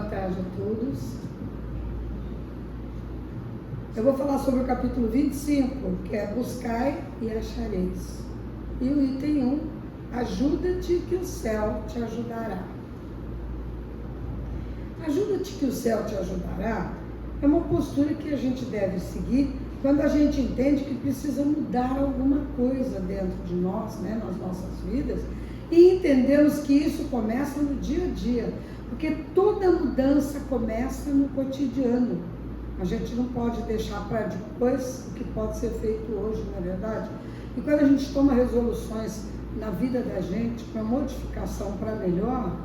tarde a todos. Eu vou falar sobre o capítulo 25, que é Buscai e achareis. E o item 1, ajuda-te que o céu te ajudará. Ajuda-te que o céu te ajudará é uma postura que a gente deve seguir quando a gente entende que precisa mudar alguma coisa dentro de nós, né, nas nossas vidas, e entendemos que isso começa no dia a dia, porque toda mudança começa no cotidiano. A gente não pode deixar para depois o que pode ser feito hoje, não é verdade? E quando a gente toma resoluções na vida da gente, com a modificação para melhor,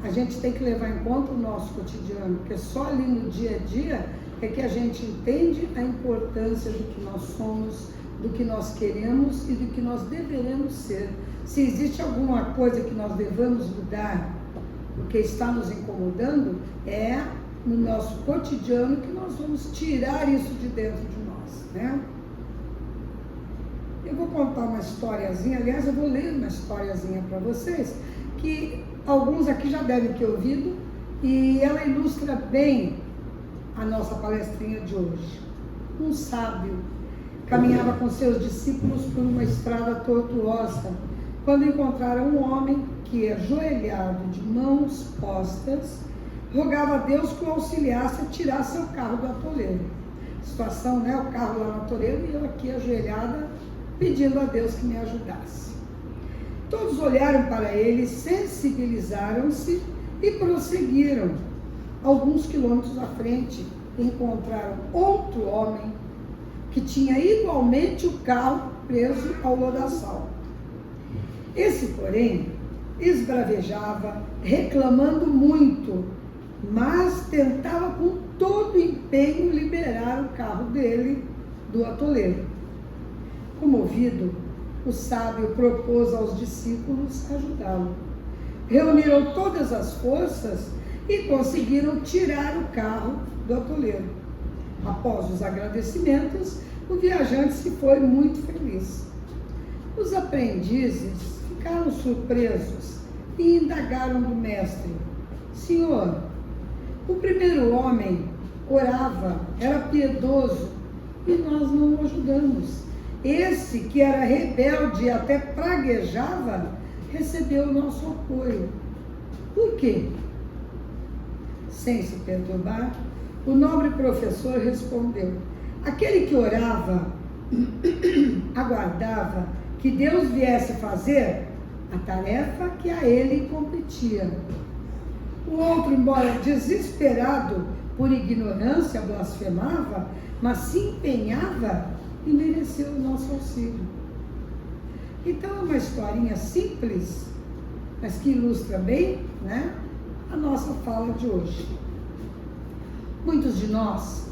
a gente tem que levar em conta o nosso cotidiano, porque só ali no dia a dia é que a gente entende a importância do que nós somos, do que nós queremos e do que nós deveremos ser. Se existe alguma coisa que nós devemos mudar, porque está nos incomodando, é no nosso cotidiano que nós vamos tirar isso de dentro de nós, né? Eu vou contar uma historiazinha, aliás, eu vou ler uma historiazinha para vocês, que alguns aqui já devem ter ouvido, e ela ilustra bem a nossa palestrinha de hoje. Um sábio caminhava com seus discípulos por uma estrada tortuosa, quando encontraram um homem que, ajoelhado de mãos postas, rogava a Deus que o auxiliasse a tirar seu carro do atoleiro. Situação, né? O carro lá no atoleiro e eu aqui ajoelhada, pedindo a Deus que me ajudasse. Todos olharam para ele, sensibilizaram-se e prosseguiram. Alguns quilômetros à frente, encontraram outro homem que tinha igualmente o carro preso ao lodaçal. Esse, porém, esbravejava, reclamando muito, mas tentava com todo empenho liberar o carro dele do atoleiro. Comovido, o sábio propôs aos discípulos ajudá-lo. Reuniram todas as forças e conseguiram tirar o carro do atoleiro. Após os agradecimentos, o viajante se foi muito feliz. Os aprendizes ficaram surpresos e indagaram do mestre: Senhor, o primeiro homem orava, era piedoso e nós não o ajudamos. Esse, que era rebelde e até praguejava, recebeu o nosso apoio. Por quê? Sem se perturbar, o nobre professor respondeu: aquele que orava, aguardava que Deus viesse fazer a tarefa que a ele competia. O outro, embora desesperado por ignorância, blasfemava, mas se empenhava e mereceu o nosso auxílio. Então é uma historinha simples, mas que ilustra bem, né, a nossa fala de hoje. Muitos de nós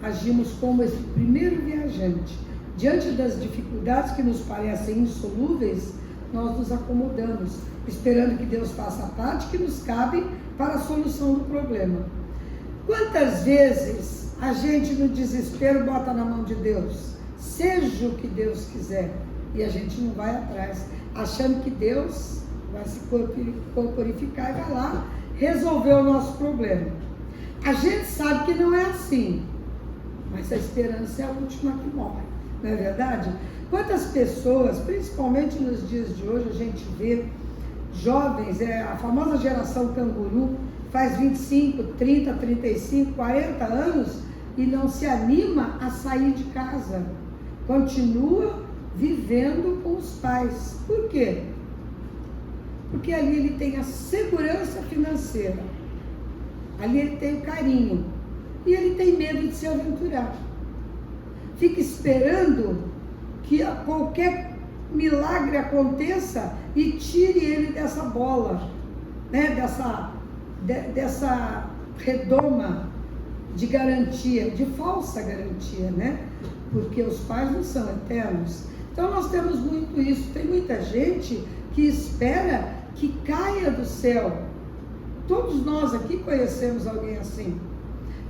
agimos como esse primeiro viajante. Diante das dificuldades que nos parecem insolúveis, nós nos acomodamos, esperando que Deus faça a parte que nos cabe para a solução do problema. Quantas vezes a gente no desespero bota na mão de Deus, seja o que Deus quiser, e a gente não vai atrás, achando que Deus vai se corporificar e vai lá resolver o nosso problema. A gente sabe que não é assim, mas a esperança é a última que morre, não é verdade? Quantas pessoas, principalmente nos dias de hoje, a gente vê jovens, a famosa geração canguru, faz 25, 30, 35, 40 anos e não se anima a sair de casa, continua vivendo com os pais. Por quê? Porque ali ele tem a segurança financeira, ali ele tem o carinho e ele tem medo de se aventurar. Fica esperando que qualquer milagre aconteça e tire ele dessa bola, né? dessa redoma de garantia, de falsa garantia, né? Porque os pais não são eternos. Então nós temos muito isso. Tem muita gente que espera que caia do céu. Todos nós aqui conhecemos alguém assim.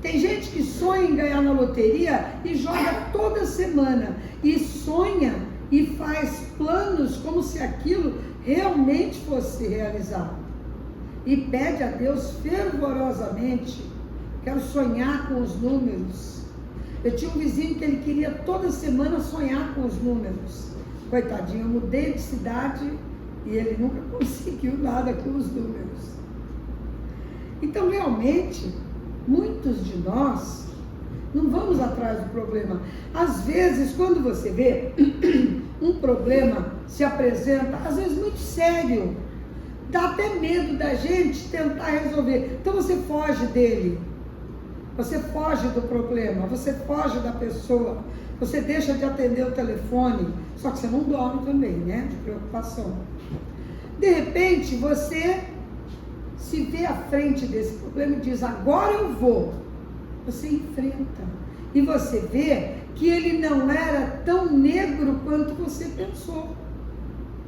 Tem gente que sonha em ganhar na loteria e joga toda semana. E sonha e faz planos como se aquilo realmente fosse realizado. e pede a Deus fervorosamente. Quero sonhar com os números. Eu tinha um vizinho que ele queria toda semana sonhar com os números. Coitadinho, eu mudei de cidade e ele nunca conseguiu nada com os números. Então, realmente, muitos de nós não vamos atrás do problema. Às vezes, quando você vê um problema se apresenta, às vezes muito sério, dá até medo da gente tentar resolver. Então você foge dele, você foge do problema, você foge da pessoa, você deixa de atender o telefone, só que você não dorme também, né? De preocupação. De repente, você se vê à frente desse problema e diz, agora eu vou. Você enfrenta. E você vê que ele não era tão negro quanto você pensou.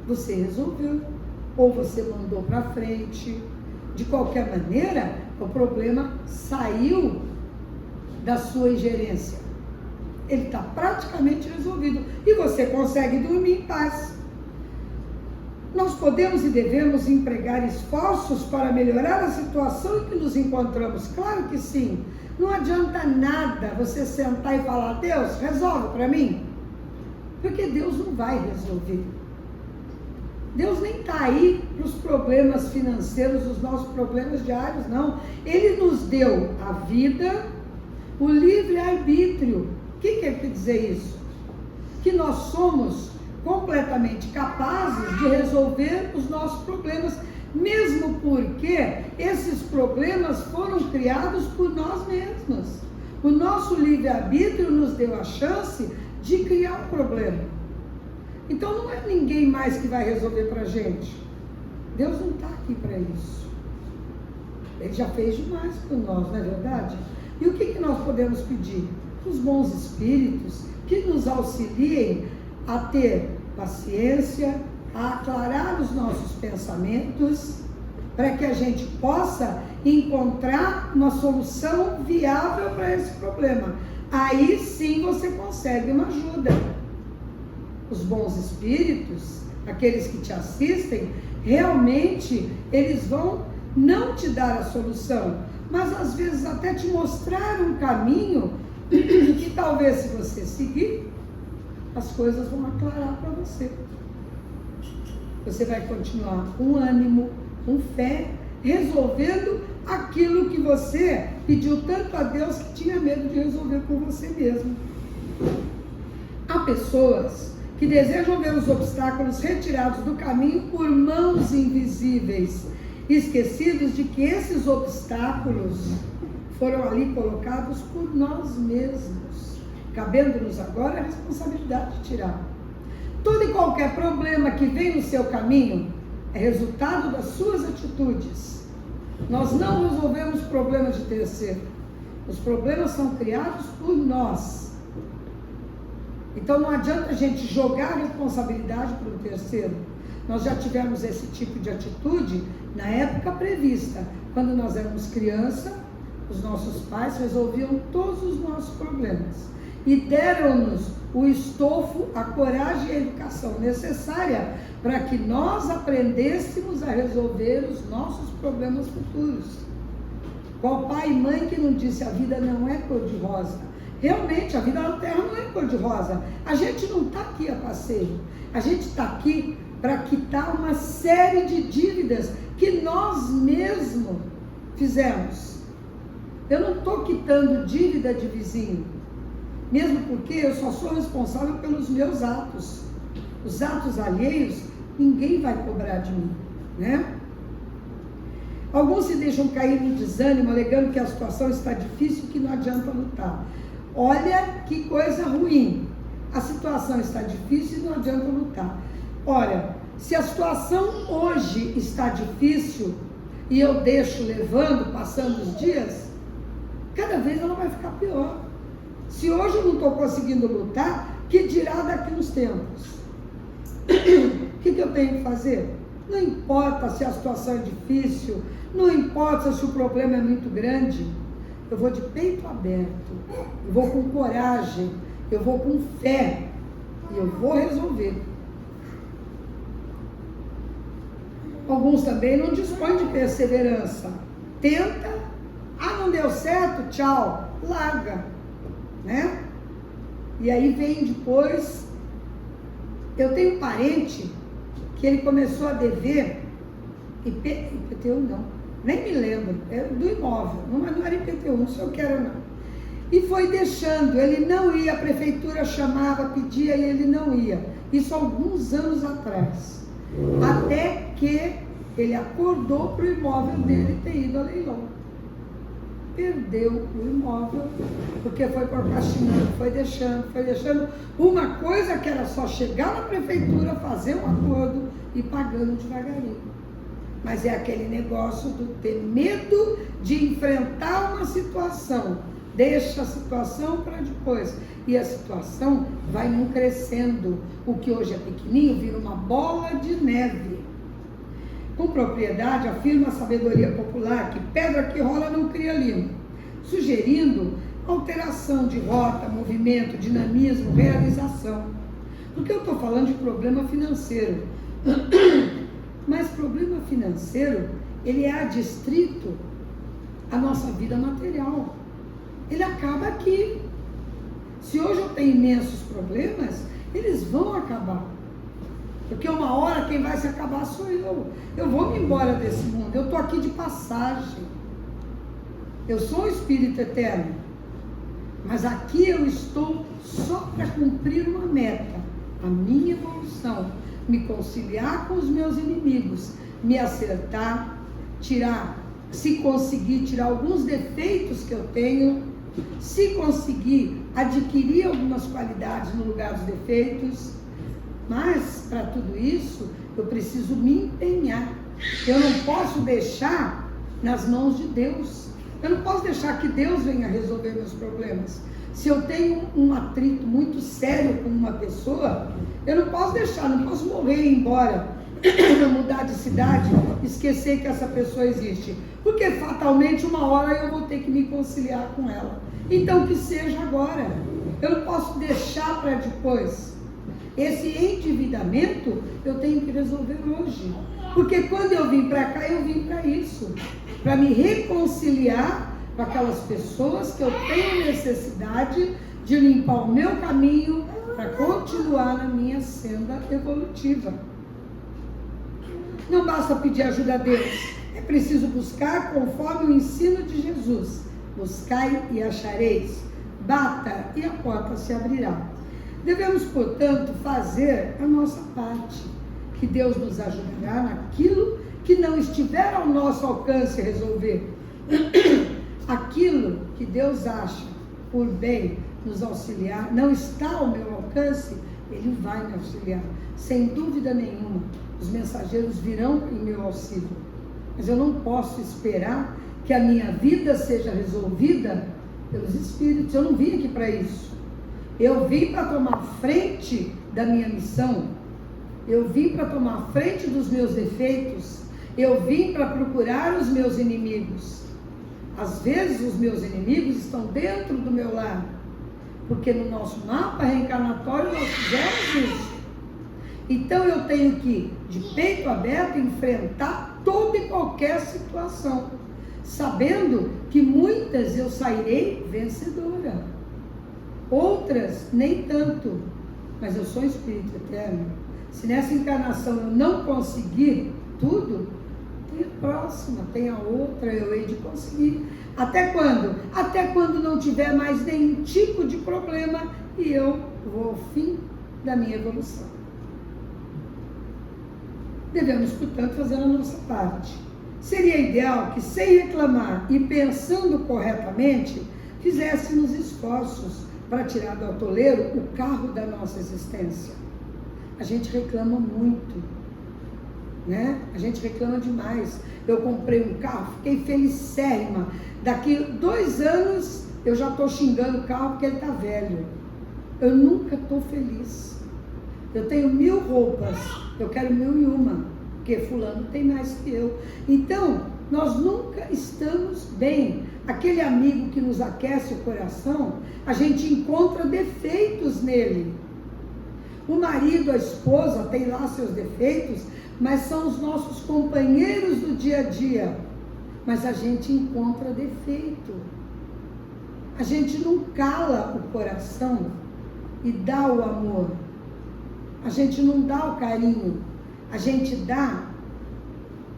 Você resolveu. Ou você mandou para frente. De qualquer maneira, o problema saiu da sua ingerência. Ele está praticamente resolvido. E você consegue dormir em paz. Nós podemos e devemos empregar esforços para melhorar a situação em que nos encontramos. Claro que sim. Não adianta nada você sentar e falar, Deus, resolve para mim. Porque Deus não vai resolver. Deus nem está aí para os problemas financeiros, os nossos problemas diários, não. Ele nos deu a vida, o livre-arbítrio. O que quer dizer isso? Que nós somos completamente capazes de resolver os nossos problemas, mesmo porque esses problemas foram criados por nós mesmos. O nosso livre-arbítrio nos deu a chance de criar um problema. Então não é ninguém mais que vai resolver para a gente. Deus não está aqui para isso. Ele já fez demais por nós, não é verdade? E o que nós podemos pedir? Os bons espíritos que nos auxiliem a ter paciência, a aclarar os nossos pensamentos, para que a gente possa encontrar uma solução viável para esse problema. Aí sim você consegue uma ajuda. Os bons espíritos, aqueles que te assistem, realmente eles vão não te dar a solução, mas às vezes até te mostrar um caminho que talvez, se você seguir, as coisas vão aclarar para você. Você vai continuar com ânimo, com fé, resolvendo aquilo que você pediu tanto a Deus que tinha medo de resolver por você mesmo. Há pessoas que desejam ver os obstáculos retirados do caminho por mãos invisíveis, esquecidos de que esses obstáculos foram ali colocados por nós mesmos, cabendo-nos agora a responsabilidade de tirar. Todo e qualquer problema que vem no seu caminho é resultado das suas atitudes. Nós não resolvemos problemas de terceiro. Os problemas são criados por nós. Então não adianta a gente jogar a responsabilidade para o terceiro. Nós já tivemos esse tipo de atitude na época prevista. Quando nós éramos criança, os nossos pais resolviam todos os nossos problemas. E deram-nos o estofo, a coragem e a educação necessária para que nós aprendêssemos a resolver os nossos problemas futuros. Qual pai e mãe que não disse a vida não é cor-de-rosa? Realmente, a vida na Terra não é cor-de-rosa. A gente não está aqui a passeio. A gente está aqui para quitar uma série de dívidas que nós mesmos fizemos. Eu não estou quitando dívida de vizinho. Mesmo porque eu só sou responsável pelos meus atos. Os atos alheios, ninguém vai cobrar de mim, né? Alguns se deixam cair no desânimo, alegando que a situação está difícil e que não adianta lutar. Olha que coisa ruim. A situação está difícil e não adianta lutar. Ora, se a situação hoje está difícil e eu deixo levando, passando os dias, cada vez ela vai ficar pior. Se hoje eu não estou conseguindo lutar, que dirá daqui uns tempos? O que eu tenho que fazer? Não importa se a situação é difícil, não importa se o problema é muito grande, eu vou de peito aberto, eu vou com coragem, eu vou com fé e eu vou resolver. Alguns também não dispõem de perseverança. Tenta, não deu certo, tchau, larga, né? E aí vem depois, eu tenho um parente que ele começou a dever, IPTU não, nem me lembro, é do imóvel, não era IPTU, não sei o que era não. E foi deixando, ele não ia, a prefeitura chamava, pedia e ele não ia. Isso há alguns anos atrás. Até que ele acordou para o imóvel dele ter ido a leilão. Perdeu o imóvel, porque foi procrastinando, foi deixando. Uma coisa que era só chegar na prefeitura, fazer um acordo e pagando devagarinho. Mas é aquele negócio do ter medo de enfrentar uma situação. Deixa a situação para depois. E a situação vai não crescendo. O que hoje é pequenininho vira uma bola de neve. Com propriedade, afirma a sabedoria popular que pedra que rola não cria limo, sugerindo alteração de rota, movimento, dinamismo, realização. Porque eu estou falando de problema financeiro. Mas problema financeiro, ele é adstrito à nossa vida material. Ele acaba aqui. Se hoje eu tenho imensos problemas, eles vão acabar. Porque uma hora quem vai se acabar sou eu. Eu vou me embora desse mundo. Eu estou aqui de passagem. Eu sou um espírito eterno. Mas aqui eu estou só para cumprir uma meta. A minha evolução. Me conciliar com os meus inimigos. Me acertar. Se conseguir tirar alguns defeitos que eu tenho. Se conseguir adquirir algumas qualidades no lugar dos defeitos. Mas, para tudo isso, eu preciso me empenhar. Eu não posso deixar nas mãos de Deus. Eu não posso deixar que Deus venha resolver meus problemas. Se eu tenho um atrito muito sério com uma pessoa, eu não posso deixar, não posso morrer e ir embora, mudar de cidade, esquecer que essa pessoa existe. Porque fatalmente uma hora eu vou ter que me conciliar com ela. Então que seja agora. Eu não posso deixar para depois. Esse endividamento eu tenho que resolver hoje. Porque quando eu vim para cá, eu vim para isso. Para me reconciliar com aquelas pessoas que eu tenho necessidade de limpar o meu caminho para continuar na minha senda evolutiva. Não basta pedir ajuda a Deus. É preciso buscar conforme o ensino de Jesus. Buscai e achareis. Bata e a porta se abrirá. Devemos, portanto, fazer a nossa parte, que Deus nos ajudará naquilo que não estiver ao nosso alcance resolver. Aquilo que Deus acha por bem nos auxiliar, não está ao meu alcance, Ele vai me auxiliar. Sem dúvida nenhuma, os mensageiros virão em meu auxílio. Mas eu não posso esperar que a minha vida seja resolvida pelos Espíritos. Eu não vim aqui para isso. Eu vim para tomar frente da minha missão. Eu vim para tomar frente dos meus defeitos. Eu vim para procurar os meus inimigos. Às vezes os meus inimigos estão dentro do meu lar. Porque no nosso mapa reencarnatório nós fizemos isso. Então eu tenho que, de peito aberto, enfrentar toda e qualquer situação. Sabendo que muitas eu sairei vencedora. Outras, nem tanto, mas eu sou espírito eterno. Se nessa encarnação eu não conseguir tudo, tem a próxima, tem a outra, eu hei de conseguir. Até quando? Até quando não tiver mais nenhum tipo de problema e eu vou ao fim da minha evolução. Devemos, portanto, fazer a nossa parte. Seria ideal que, sem reclamar e pensando corretamente, fizéssemos esforços para tirar do atoleiro o carro da nossa existência. A gente reclama muito, né? A gente reclama demais. Eu comprei um carro, fiquei felicérrima. Daqui 2 anos eu já estou xingando o carro porque ele está velho. Eu nunca estou feliz. Eu tenho 1000 roupas, eu quero 1001, porque fulano tem mais que eu. Então, nós nunca estamos bem. Aquele amigo que nos aquece o coração, a gente encontra defeitos nele. O marido, a esposa tem lá seus defeitos, mas são os nossos companheiros do dia a dia. Mas a gente encontra defeito. A gente não cala o coração e dá o amor. A gente não dá o carinho. A gente dá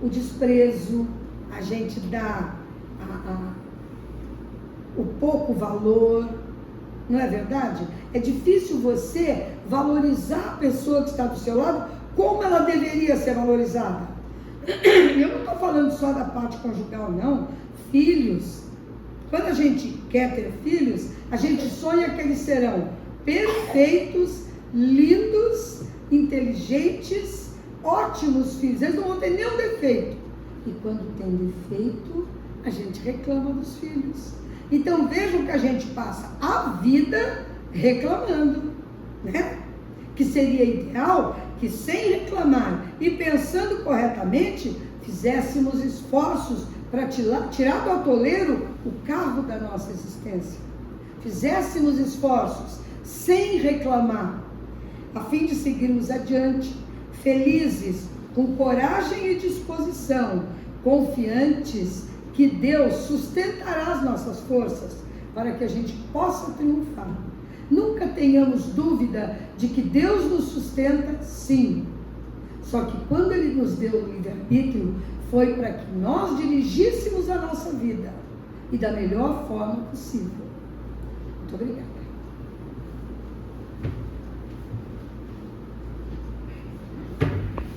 o desprezo. A gente dá o pouco valor. Não é verdade? É difícil você valorizar a pessoa que está do seu lado como ela deveria ser valorizada. Eu não estou falando só da parte conjugal, não. Filhos. Quando a gente quer ter filhos, a gente sonha que eles serão perfeitos, lindos, inteligentes, ótimos filhos. Eles não vão ter nenhum defeito. E quando tem defeito, a gente reclama dos filhos. Então vejam que a gente passa a vida reclamando, né? Que seria ideal que, sem reclamar e pensando corretamente, fizéssemos esforços para tirar do atoleiro o carro da nossa existência. Fizéssemos esforços sem reclamar, a fim de seguirmos adiante, felizes, com coragem e disposição, confiantes que Deus sustentará as nossas forças para que a gente possa triunfar. Nunca tenhamos dúvida de que Deus nos sustenta, sim. Só que quando Ele nos deu o livre-arbítrio, foi para que nós dirigíssemos a nossa vida e da melhor forma possível. Muito obrigada.